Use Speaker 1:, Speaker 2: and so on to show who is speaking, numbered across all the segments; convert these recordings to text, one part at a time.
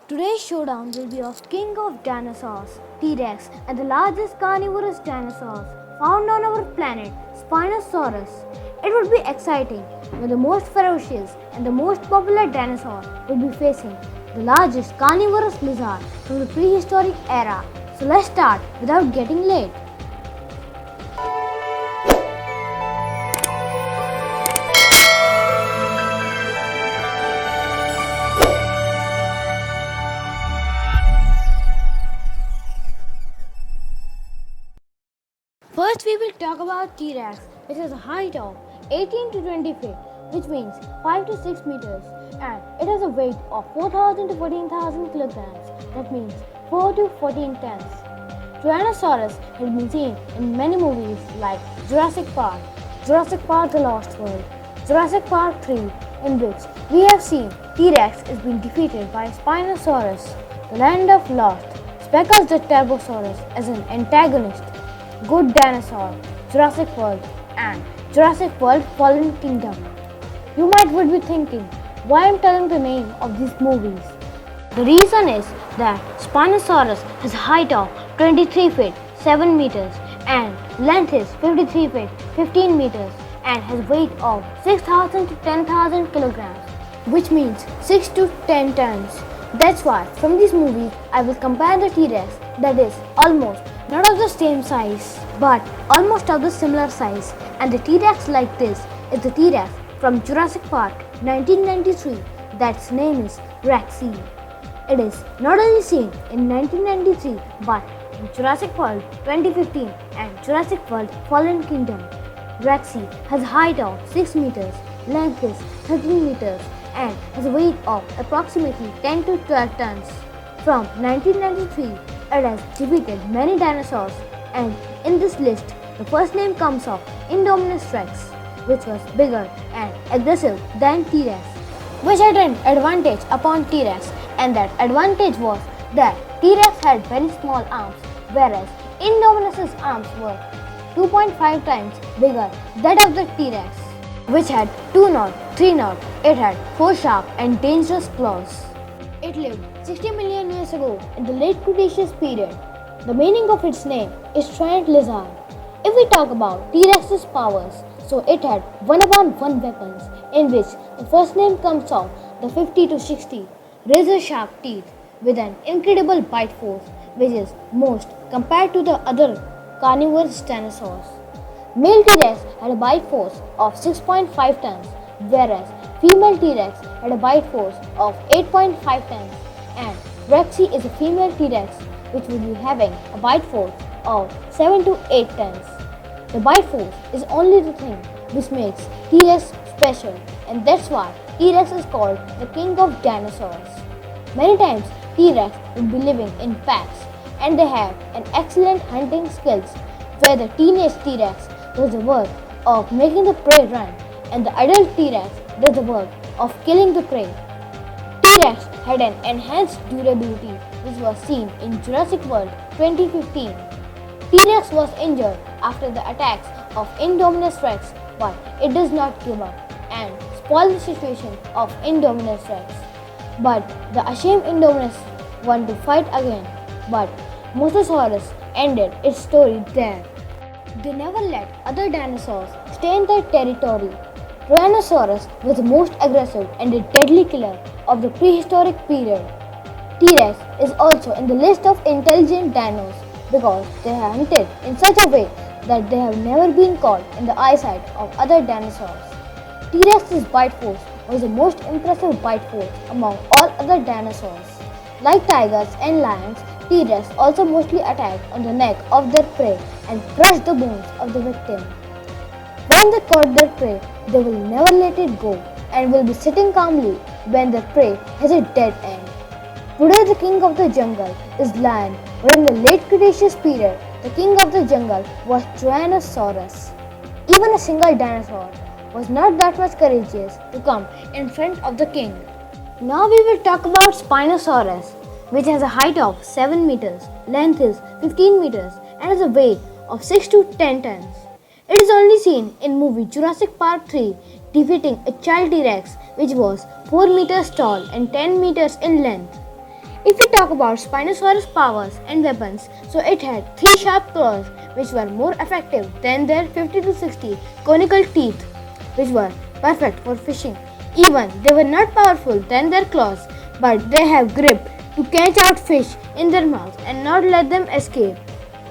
Speaker 1: Today's showdown will be of King of Dinosaurs, T-Rex, and the largest carnivorous dinosaurs found on our planet, Spinosaurus. It would be exciting when the most ferocious and the most popular dinosaur will be facing the largest carnivorous lizard from the prehistoric era. So let's start without getting late. First, we will talk about T-Rex, which has a height of 18 to 20 feet, which means 5 to 6 meters, and it has a weight of 4,000 to 14,000 kilograms, that means 4 to 14 tons. Tyrannosaurus has been seen in many movies like Jurassic Park, Jurassic Park The Lost World, Jurassic Park 3, in which we have seen T-Rex is being defeated by Spinosaurus, the land of Lost, Specus the Turbosaurus as an antagonist, Good Dinosaur, Jurassic World, and Jurassic World Fallen Kingdom. You might would be thinking, why I'm telling the name of these movies? The reason is that Spinosaurus has a height of 23 feet 7 meters and length is 53 feet 15 meters and has weight of 6,000 to 10,000 kilograms, which means 6 to 10 tons. That's why from these movies I will compare the T-Rex, that is almost not of the same size but almost of the similar size, and the T-Rex like this is the T-Rex from Jurassic Park 1993, that's name is Rexy. It is not only seen in 1993 but in Jurassic World 2015 and Jurassic World Fallen Kingdom. Rexy has a height of 6 meters, length is 13 meters and has a weight of approximately 10 to 12 tons. From 1993, it has defeated many dinosaurs, and in this list, the first name comes of Indominus Rex, which was bigger and aggressive than T-Rex, which had an advantage upon T-Rex, and that advantage was that T-Rex had very small arms, whereas Indominus's arms were 2.5 times bigger that of the T-Rex, which had 2 not 3 not. It had 4 sharp and dangerous claws. It lived 60 million years ago in the late Cretaceous period. The meaning of its name is giant lizard. If we talk about T-Rex's powers, so it had 1-upon-1 weapons, in which the first name comes of the 50 to 60 razor sharp teeth with an incredible bite force, which is most compared to the other carnivorous dinosaurs. Male T-Rex had a bite force of 6.5 tons, whereas female T-Rex had a bite force of 8.5 tons, and Rexy is a female T-Rex which will be having a bite force of 7 to 8 tons. The bite force is only the thing which makes T-Rex special, and that's why T-Rex is called the king of dinosaurs. Many times T-Rex will be living in packs, and they have an excellent hunting skills, where the teenage T-Rex does the work of making the prey run and the adult T-Rex does the work of killing the prey. T-Rex had an enhanced durability which was seen in Jurassic World 2015. T-Rex was injured after the attacks of Indominus Rex, but it does not give up and spoil the situation of Indominus Rex. But the ashamed Indominus wanted to fight again, but Mosasaurus ended its story there. They never let other dinosaurs stay in their territory. Tyrannosaurus was the most aggressive and a deadly killer of the prehistoric period. T-Rex is also in the list of intelligent dinos because they are hunted in such a way that they have never been caught in the eyesight of other dinosaurs. T-Rex's bite force was the most impressive bite force among all other dinosaurs. Like tigers and lions, T-Rex also mostly attacked on the neck of their prey and crushed the bones of the victim. When they caught their prey, they will never let it go and will be sitting calmly when their prey has a dead end. Today the king of the jungle is lion, but in the late Cretaceous period, the king of the jungle was Tyrannosaurus. Even a single dinosaur was not that much courageous to come in front of the king. Now we will talk about Spinosaurus, which has a height of 7 meters, length is 15 meters and has a weight of 6 to 10 tons. It is only seen in movie Jurassic Park 3 defeating a child T-Rex which was 4 meters tall and 10 meters in length. If we talk about Spinosaurus powers and weapons, so it had 3 sharp claws which were more effective than their 50 to 60 conical teeth which were perfect for fishing. Even they were not powerful than their claws, but they have grip to catch out fish in their mouth and not let them escape.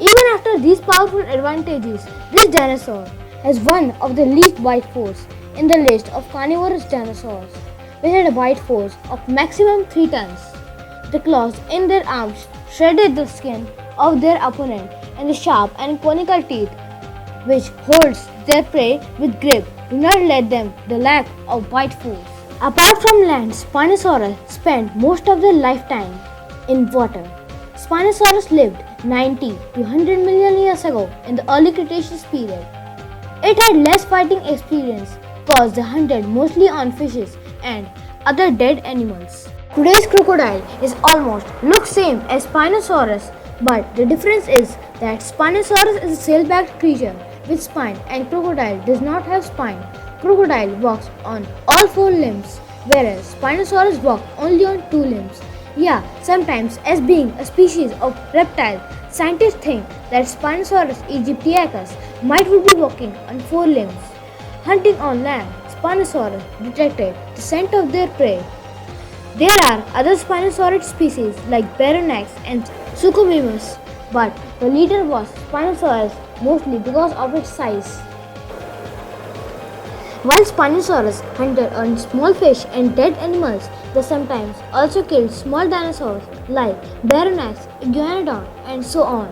Speaker 1: Even after these powerful advantages, this dinosaur has one of the least bite force in the list of carnivorous dinosaurs, which had a bite force of maximum 3 tons. The claws in their arms shredded the skin of their opponent, and the sharp and conical teeth, which holds their prey with grip, do not let them the lack of bite force. Apart from land, Spinosaurus spent most of their lifetime in water. Spinosaurus lived 90 to 100 million years ago in the early Cretaceous period. It had less fighting experience because they hunted mostly on fishes and other dead animals. Today's crocodile is almost looks same as Spinosaurus, but the difference is that Spinosaurus is a sail-backed creature with spine and crocodile does not have spine. Crocodile walks on all 4 limbs, whereas Spinosaurus walks only on 2 limbs. Yeah, sometimes as being a species of reptile, scientists think that Spinosaurus aegyptiacus might would be walking on 4 limbs. Hunting on land, Spinosaurus detected the scent of their prey. There are other Spinosaurid species like Baronax and Suchomimus, but the leader was Spinosaurus mostly because of its size. While Spinosaurus hunted on small fish and dead animals, they sometimes also killed small dinosaurs like Baronax, Iguanodon, and so on.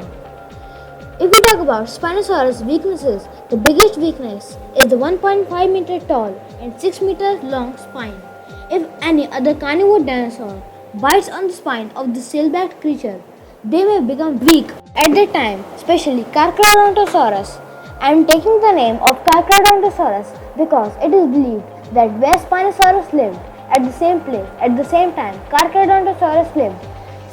Speaker 1: If we talk about Spinosaurus weaknesses, the biggest weakness is the 1.5 meter tall and 6 meters long spine. If any other carnivore dinosaur bites on the spine of the sail-backed creature, they may become weak at that time, especially Carcharodontosaurus. I am taking the name of Carcharodontosaurus because it is believed that where Spinosaurus lived at the same place at the same time Carcharodontosaurus lived.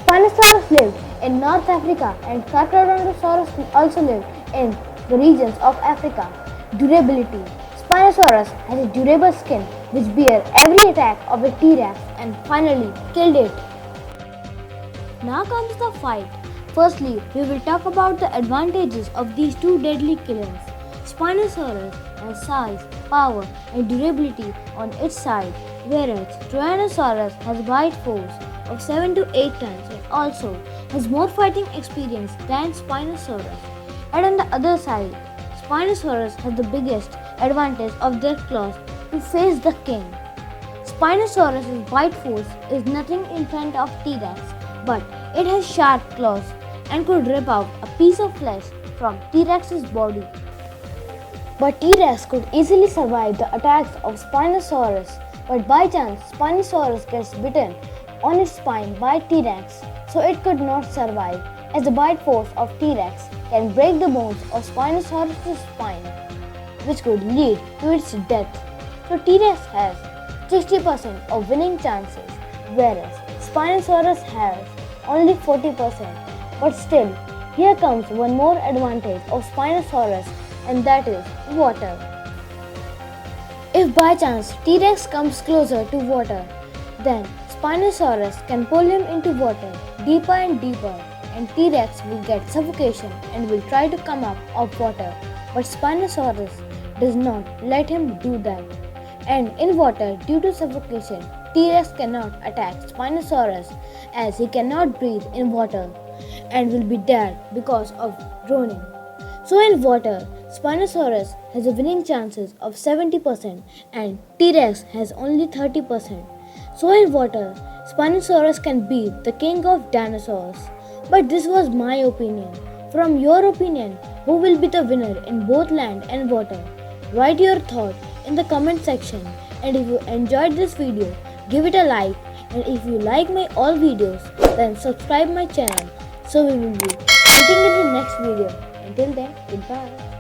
Speaker 1: Spinosaurus lived in North Africa and Carcharodontosaurus also lived in the regions of Africa. Durability. Spinosaurus has a durable skin which bear every attack of a T-Rex and finally killed it. Now comes the fight. Firstly, we will talk about the advantages of these two deadly killers. Spinosaurus has size, power and durability on its side, whereas Tyrannosaurus has bite force of 7 to 8 tons and also has more fighting experience than Spinosaurus. And on the other side, Spinosaurus has the biggest advantage of their claws to face the king. Spinosaurus' bite force is nothing in front of T-Rex, but it has sharp claws and could rip out a piece of flesh from T-Rex's body. But T-Rex could easily survive the attacks of Spinosaurus, but by chance Spinosaurus gets bitten on its spine by T-Rex, so it could not survive, as the bite force of T-Rex can break the bones of Spinosaurus' spine, which could lead to its death. So T-Rex has 60% of winning chances, whereas Spinosaurus has only 40%. But still, here comes one more advantage of Spinosaurus, and that is water. If by chance T-Rex comes closer to water, then Spinosaurus can pull him into water deeper and deeper, and T-Rex will get suffocation and will try to come up of water. But Spinosaurus does not let him do that. And in water, due to suffocation, T-Rex cannot attack Spinosaurus as he cannot breathe in water and will be dead because of drowning. So in water, Spinosaurus has a winning chances of 70% and T-Rex has only 30%. So in water, Spinosaurus can beat the king of dinosaurs. But this was my opinion. From your opinion, who will be the winner in both land and water? Write your thought in the comment section, and if you enjoyed this video, give it a like, and if you like my all videos, then subscribe my channel. So we will be meeting in the next video. Until then, goodbye.